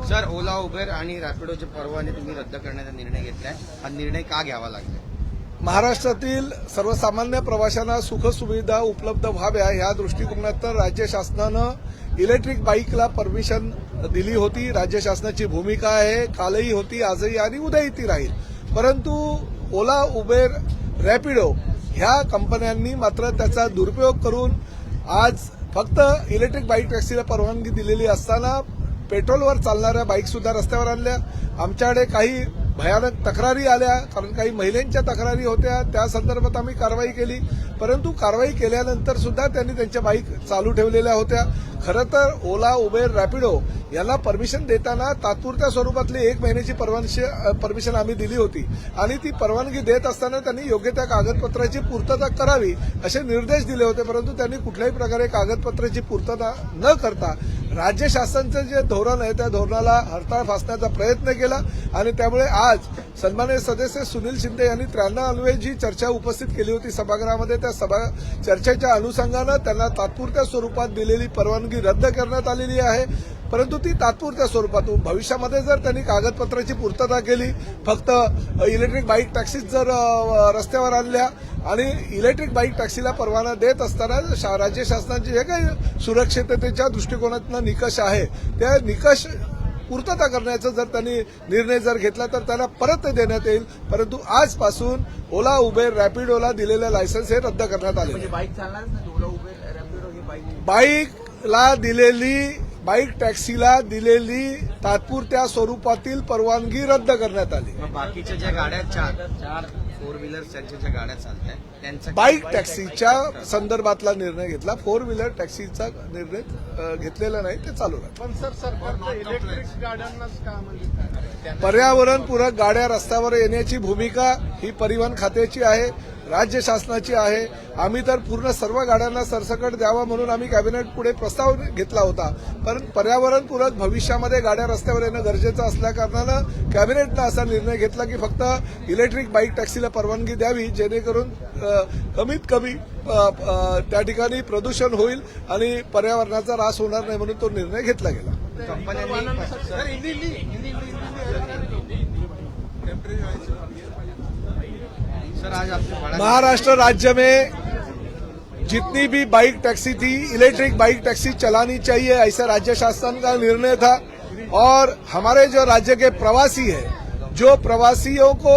Sir, ओला, Uber आणि रॅपिडोचे परवाने तुम्ही रद्द करण्याचा निर्णय घेतलाय. हा निर्णय का घ्यावा लागला? महाराष्ट्रातील सर्वसामान्य प्रवाशांना सुखसुविधा उपलब्ध व्हाव्या या दृष्टिकोनातून राज्य शासनानं इलेक्ट्रिक बाईकला परमिशन दिली होती. राज्य शासनाची भूमिका आहे, कालही होती, आजही आणि उद्याही ती राहील. परंतु ओला, उबेर, रॅपिडो ह्या कंपन्यांनी मात्र त्याचा दुरुपयोग करून आज फक्त इलेक्ट्रिक बाईक टॅक्सीला परवानगी दिलेली असताना पेट्रोलवर चालणाऱ्या बाईक सुद्धा रस्त्यावर आणल्या. आमच्याकडे काही भयानक तक्रारी आल्या, कारण काही महिलांच्या तक्रारी होत्या. त्या संदर्भात आम्ही कारवाई केली. परंतु कारवाई केल्यानंतर सुद्धा त्यांनी त्यांच्या बाईक चालू ठेवलेल्या होत्या. खरं तर ओला, उबेर, रॅपिडो यांना परमिशन देताना तात्पुरत्या स्वरूपातली 1 महिन्याची परमिशन आम्ही दिली होती आणि ती परवानगी देत असताना त्यांनी योग्य त्या कागदपत्राची पूर्तता करावी असे निर्देश दिले होते. परंतु त्यांनी कुठल्याही प्रकारे कागदपत्राची पूर्तता न करता राज्य शासनाचं जे धोरण आहे त्या धोरणाला हरताळ फासण्याचा प्रयत्न केला आणि त्यामुळे आज सन्माननीय सदस्य सुनील शिंदे यांनी 93 अन्वये जी चर्चा उपस्थित केली होती सभागृहामध्ये, त्या चर्चेच्या अनुषंगानं त्यांना तात्पुरत्या स्वरूपात दिलेली परवानगी रद्द करण्यात आलेली आहे. परंतु ती तात्पुरत्या स्वरूपातून भविष्यामध्ये जर त्यांनी कागदपत्राची पूर्तता केली, फक्त इलेक्ट्रिक बाईक टॅक्सीज जर रस्त्यावर आणल्या आणि इलेक्ट्रिक बाईक टॅक्सीला परवाना देत असताना राज्य शासनाचे जे काही सुरक्षिततेच्या दृष्टिकोनातून निकष आहे त्या निकष पूर्तता करण्याचा जर त्यांनी निर्णय जर घेतला तर त्याला परत देण्यात येईल. परंतु आजपासून ओला, उबेर, रॅपिडोला दिलेलं लायसन्स हे रद्द करण्यात आले. म्हणजे बाईक चालणार नाही, ओला, उबेर, रॅपिडो ही बाईकला दिलेली, बाईक टॅक्सीला दिलेली तात्पुरत्या स्वरूपातील परवानगी रद्द करण्यात आली. बाकीच्या ज्या गाड्या चार 4 व्हीलर त्यांच्या ज्या गाड्या चालतात त्यांचा बाईक टॅक्सीच्या संदर्भातला निर्णय घेतला. 4 व्हीलर टॅक्सीचा निर्णय घेतलेला नाही, ते चालू राहील. पण सरकार इलेक्ट्रिक गाड्यांनाच का म्हणजे पर्यावरणपूरक गाड्या रस्त्यावर येण्याची भूमिका ही परिवहन खात्याची आहे, राज्य शासनाची आहे. आम्ही तर पूर्ण सर्व गाड्यांना सरसकट द्यावा म्हणून आम्ही कॅबिनेट पुढे प्रस्ताव घेतला होता. पण पर्यावरणपूरक भविष्यामध्ये गाड्या रस्त्यावर येणं गरजेचं असल्याकारणानं कॅबिनेटनं असा निर्णय घेतला की फक्त इलेक्ट्रिक बाईक टॅक्सीला परवानगी द्यावी, जेणेकरून कमीत कमी त्या ठिकाणी प्रदूषण होईल आणि पर्यावरणाचा ऱ्हास होणार नाही म्हणून तो निर्णय घेतला गेला. महाराष्ट्र राज्य में जितनी भी बाइक टैक्सी थी, इलेक्ट्रिक बाइक टैक्सी चलानी चाहिए, ऐसा राज्य शासन का निर्णय था. और हमारे जो राज्य के प्रवासी हैं, जो प्रवासियों को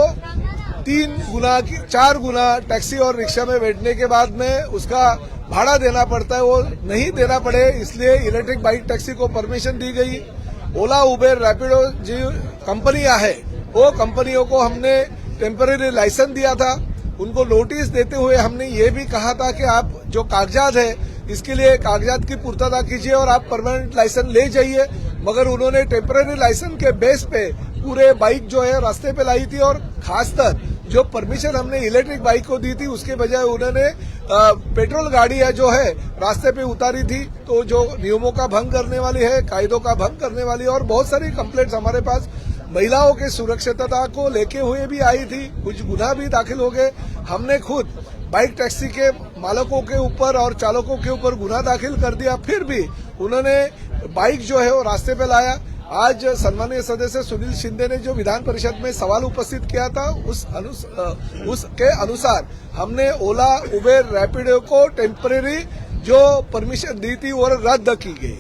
3 गुना 4 गुना टैक्सी और रिक्शा में बैठने के बाद में उसका भाड़ा देना पड़ता है, वो नहीं देना पड़े इसलिए इलेक्ट्रिक बाइक टैक्सी को परमिशन दी गई. ओला, उबेर, रैपिडो जो कंपनियां हैं वो कंपनियों को हमने टेम्पररी लाइसेंस दिया था. उनको नोटिस देते हुए हमने ये भी कहा था कि आप जो कागजात है इसके लिए कागजात की पूर्तता कीजिए और आप परमानेंट लाइसेंस ले जाइए. मगर उन्होंने टेम्पररी लाइसेंस के बेस पे पूरे बाइक जो है रास्ते पे लाई थी और खासकर जो परमिशन हमने इलेक्ट्रिक बाइक को दी थी उसके बजाय उन्होंने पेट्रोल गाड़ियां जो है रास्ते पे उतारी थी. तो जो नियमों का भंग करने वाली है, कायदों का भंग करने वाली है और बहुत सारी कंप्लेंट्स हमारे पास महिलाओं के सुरक्षितता को लेके हुए भी आई थी. कुछ गुनाह भी दाखिल हो गए. हमने खुद बाइक टैक्सी के मालकों के ऊपर और चालकों के ऊपर गुनाह दाखिल कर दिया, फिर भी उन्होंने बाइक जो है वो रास्ते पे लाया. आज सम्मानीय सदस्य सुनील शिंदे ने जो विधान परिषद में सवाल उपस्थित किया था उसके अनुसार हमने ओला, उबेर, रैपिडो को टेम्परेरी जो परमिशन दी थी वो रद्द की गई.